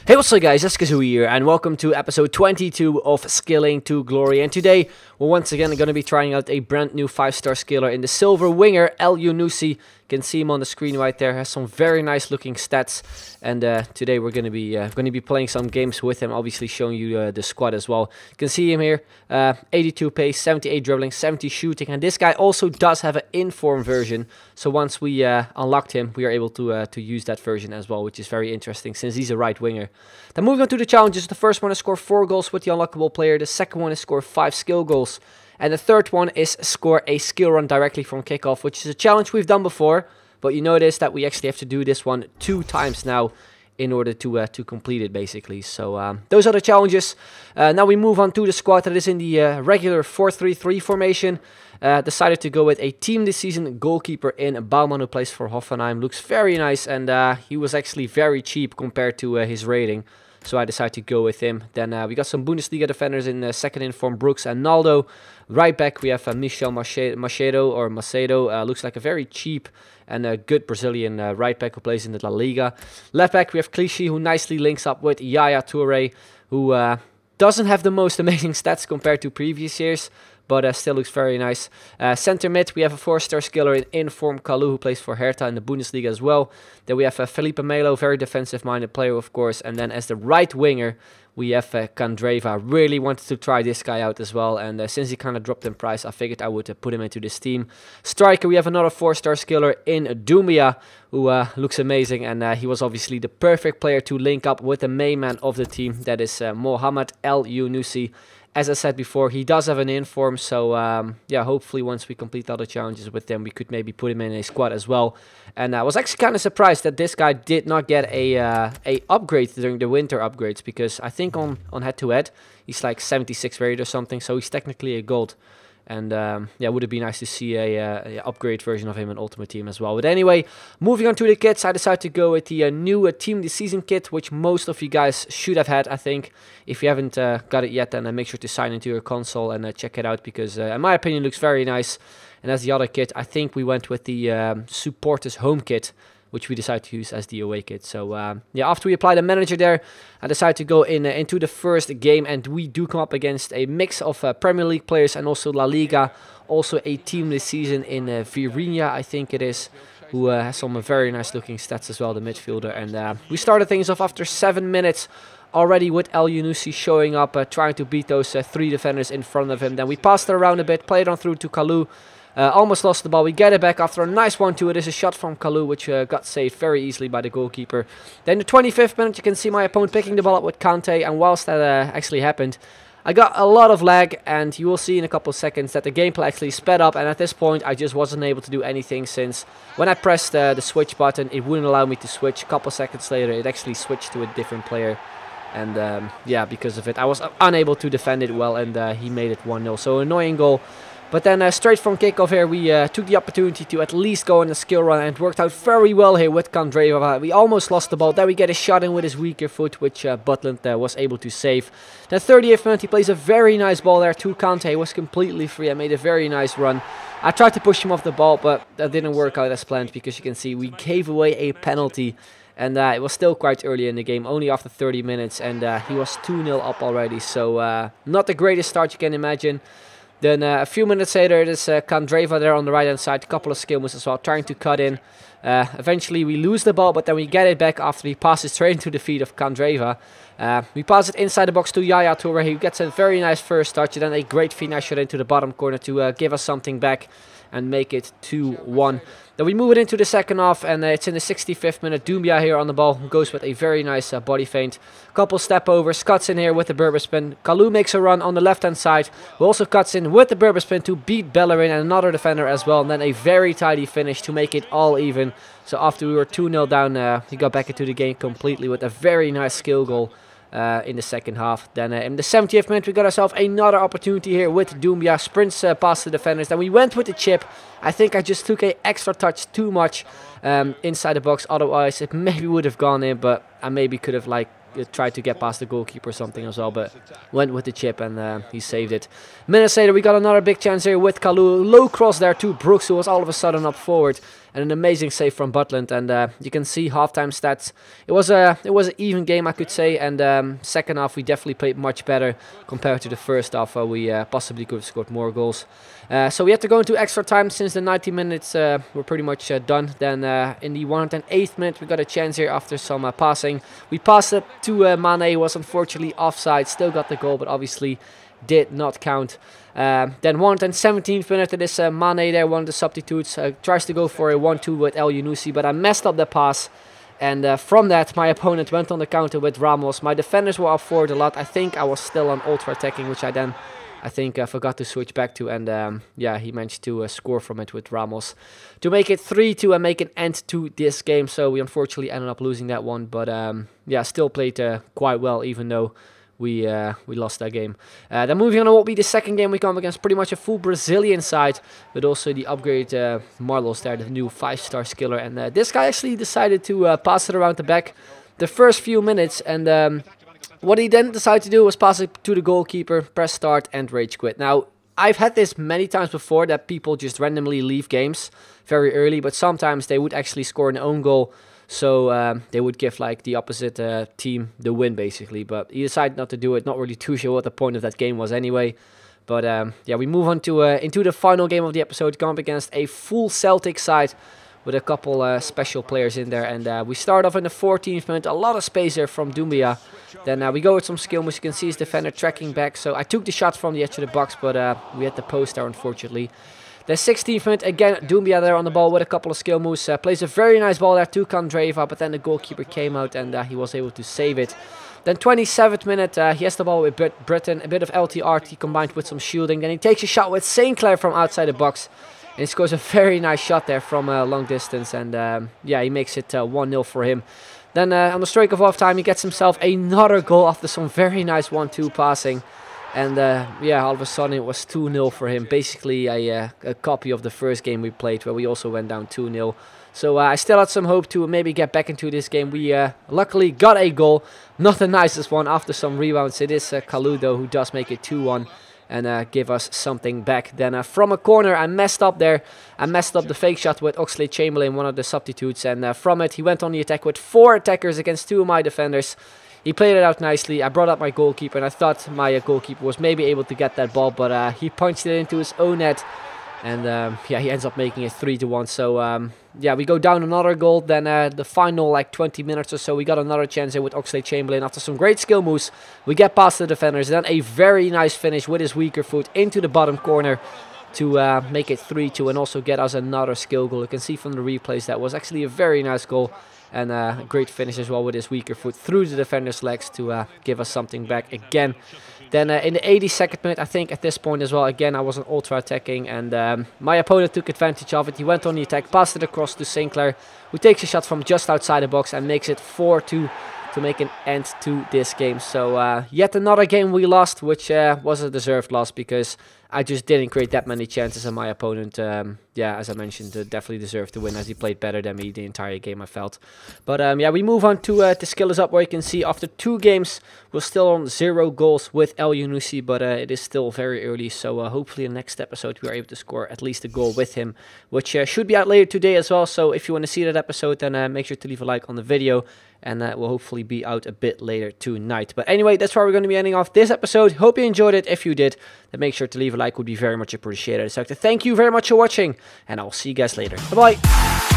Hey, what's up guys, it's Kazoo here, and welcome to episode 22 of Scaling to Glory. And today, we're once again going to be trying out a brand new 5-star scaler in the silver winger, ELYOUNOUSSI. You can see him on the screen right there, has some very nice looking stats. And today we're going to be playing some games with him, obviously showing you the squad as well. You can see him here, 82 pace, 78 dribbling, 70 shooting. And this guy also does have an inform version. So once we unlocked him, we are able to use that version as well, which is very interesting since he's a right winger. Then moving on to the challenges, the first one is score 4 goals with the unlockable player. The second one is score 5 skill goals. And the third one is score a skill run directly from kickoff, which is a challenge we've done before. But you notice that we actually have to do this one 2 times now in order to complete it, basically. So those are the challenges. Now we move on to the squad that is in the regular 4-3-3 formation. Decided to go with a team this season goalkeeper in Baumann, who plays for Hoffenheim. Looks very nice, and he was actually very cheap compared to his rating. So I decided to go with him. Then we got some Bundesliga defenders in second in form, Brooks and Naldo. Right back we have Michel Macedo. Looks like a very cheap and a good Brazilian right back who plays in the La Liga. Left back we have Clichy, who nicely links up with Yaya Toure, who doesn't have the most amazing stats compared to previous years, but still looks very nice. Center mid, we have a 4-star skiller in inform Kalou, who plays for Hertha in the Bundesliga as well. Then we have Felipe Melo, very defensive-minded player, of course. And then as the right winger, we have Candreva. Really wanted to try this guy out as well, and since he kind of dropped in price, I figured I would put him into this team. Striker, we have another 4-star skiller in Doumbia, who looks amazing, and he was obviously the perfect player to link up with the main man of the team, that is Mohamed ELYOUNOUSSI. As I said before, he does have an inform, so yeah, hopefully once we complete all the challenges with them, we could maybe put him in a squad as well. And I was actually kind of surprised that this guy did not get a upgrade during the winter upgrades, because I think on head-to-head, he's like 76 rated or something, so he's technically a gold. And yeah, would it be nice to see a upgrade version of him in Ultimate Team as well. But anyway, moving on to the kits, I decided to go with the new Team this Season kit, which most of you guys should have had, I think. If you haven't got it yet, then make sure to sign into your console and check it out, because in my opinion, it looks very nice. And as the other kit, I think we went with the Supporters Home kit, which we decided to use as the away kit. So yeah, after we apply the manager there, I decided to go into the first game, and we do come up against a mix of Premier League players and also La Liga. Also a team this season in Virinha, I think it is, who has some very nice looking stats as well, the midfielder. And we started things off after 7 minutes already with ELYOUNOUSSI showing up, trying to beat those 3 defenders in front of him. Then we passed it around a bit, played on through to Kalou. Almost lost the ball. We get it back after a nice 1-2. It is a shot from Kalou, which got saved very easily by the goalkeeper. Then the 25th minute, you can see my opponent picking the ball up with Kante, and whilst that actually happened, I got a lot of lag, and you will see in a couple of seconds that the gameplay actually sped up, and at this point I just wasn't able to do anything, since when I pressed the switch button, it wouldn't allow me to switch. A couple of seconds later, it actually switched to a different player. And yeah, because of it, I was unable to defend it well, and he made it 1-0. So annoying goal. But then straight from kickoff here, we took the opportunity to at least go on a skill run, and it worked out very well here with Candreva. We almost lost the ball. Then we get a shot in with his weaker foot, which Butland was able to save. Then 30th minute, he plays a very nice ball there to Kante. He was completely free and made a very nice run. I tried to push him off the ball, but that didn't work out as planned, because you can see we gave away a penalty. And it was still quite early in the game, only after 30 minutes, and he was 2-0 up already. So not the greatest start you can imagine. Then a few minutes later, there's Candreva there on the right-hand side, a couple of skill moves as well, trying to cut in. Eventually, we lose the ball, but then we get it back after he passes straight into the feet of Candreva. We pass it inside the box to Yaya Toure. He gets a very nice first touch, and then a great finesse shot into the bottom corner to give us something back and make it 2-1. Then we move it into the second half, and it's in the 65th minute. Doumbia here on the ball, goes with a very nice body feint. Couple step overs, cuts in here with the Berber spin. Kalou makes a run on the left-hand side, who also cuts in with the Berber spin to beat Bellerin and another defender as well. And then a very tidy finish to make it all even. So after we were 2-0 down, he got back into the game completely with a very nice skill goal in the second half. Then in the 70th minute, we got ourselves another opportunity here with Doumbia. Sprints past the defenders. Then we went with the chip. I think I just took an extra touch too much inside the box. Otherwise, it maybe would have gone in, but I maybe could have like tried to get past the goalkeeper or something as well, but went with the chip, and he saved it. Minutes later, we got another big chance here with Kalou. Low cross there to Brooks, who was all of a sudden up forward. and an amazing save from Butland. And you can see halftime stats. It was an even game, I could say, and second half we definitely played much better compared to the first half, where we possibly could have scored more goals. So we had to go into extra time since the 90 minutes were pretty much done. Then in the 108th minute we got a chance here after some passing. We passed it to Mane, was unfortunately offside, still got the goal, but obviously did not count. Then 117th minute, it is Mane there, one of the substitutes, tries to go for a 1-2 with ELYOUNOUSSI, but I messed up the pass. And from that, my opponent went on the counter with Ramos. My defenders were up forward a lot. I think I was still on ultra attacking, which I then, I think, forgot to switch back to. And yeah, he managed to score from it with Ramos to make it 3-2 and make an end to this game. So we unfortunately ended up losing that one. But yeah, still played quite well, even though we lost that game. Then moving on to what will be the second game, we come against pretty much a full Brazilian side, but also the upgrade Marlos there, the new 5-star skiller. And this guy actually decided to pass it around the back the first few minutes, and what he then decided to do was pass it to the goalkeeper, press start and rage quit. Now, I've had this many times before, that people just randomly leave games very early, but sometimes they would actually score an own goal. So they would give like the opposite team the win, basically. But he decided not to do it. Not really too sure what the point of that game was anyway. But yeah, we move on to into the final game of the episode. Come up against a full Celtic side with a couple special players in there. And we start off in the 14th minute. A lot of space there from Doumbia. Then we go with some skill, which you can see his defender tracking back. So I took the shot from the edge of the box, but we had the post there, unfortunately. The 16th minute, again, Doumbia there on the ball with a couple of skill moves. Plays a very nice ball there to Kandreva, but then the goalkeeper came out and he was able to save it. Then 27th minute, he has the ball with Britain, a bit of LTRT combined with some shielding. Then he takes a shot with St. Clair from outside the box. And he scores a very nice shot there from long distance. And yeah, he makes it 1-0 for him. Then on the stroke of half time, he gets himself another goal after some very nice 1-2 passing. And yeah, all of a sudden it was 2-0 for him. Basically a copy of the first game we played, where we also went down 2-0. So I still had some hope to maybe get back into this game. We luckily got a goal. Not the nicest one after some rebounds. It is Caludo who does make it 2-1 and give us something back. Then from a corner, I messed up there. I messed up the fake shot with Oxlade-Chamberlain, one of the substitutes. And from it, he went on the attack with 4 attackers against 2 of my defenders. He played it out nicely. I brought up my goalkeeper, and I thought my goalkeeper was maybe able to get that ball, but he punched it into his own net. And yeah, he ends up making it 3-1. So yeah, we go down another goal. Then the final like 20 minutes or so, we got another chance here with Oxlade-Chamberlain. After some great skill moves, we get past the defenders. Then a very nice finish with his weaker foot into the bottom corner to make it 3-2 and also get us another skill goal. You can see from the replays that was actually a very nice goal. And a great finish as well with his weaker foot through the defender's legs to give us something back again. Then in the 82nd minute, I think at this point as well, again, I wasn't ultra attacking. And my opponent took advantage of it. He went on the attack, passed it across to St. Clair, who takes a shot from just outside the box and makes it 4-2 to make an end to this game. So yet another game we lost, which was a deserved loss because I just didn't create that many chances, and my opponent, yeah, as I mentioned, definitely deserved to win as he played better than me the entire game, I felt. But yeah, we move on to the skill is up, where you can see after 2 games, we're still on 0 goals with ELYOUNOUSSI, but it is still very early, so hopefully in the next episode we are able to score at least a goal with him, which should be out later today as well. So if you want to see that episode, then make sure to leave a like on the video, and that will hopefully be out a bit later tonight. But anyway, that's where we're going to be ending off this episode. Hope you enjoyed it. If you did, then make sure to leave a like, would be very much appreciated. So I'd like to thank you very much for watching, and I'll see you guys later. Bye-bye.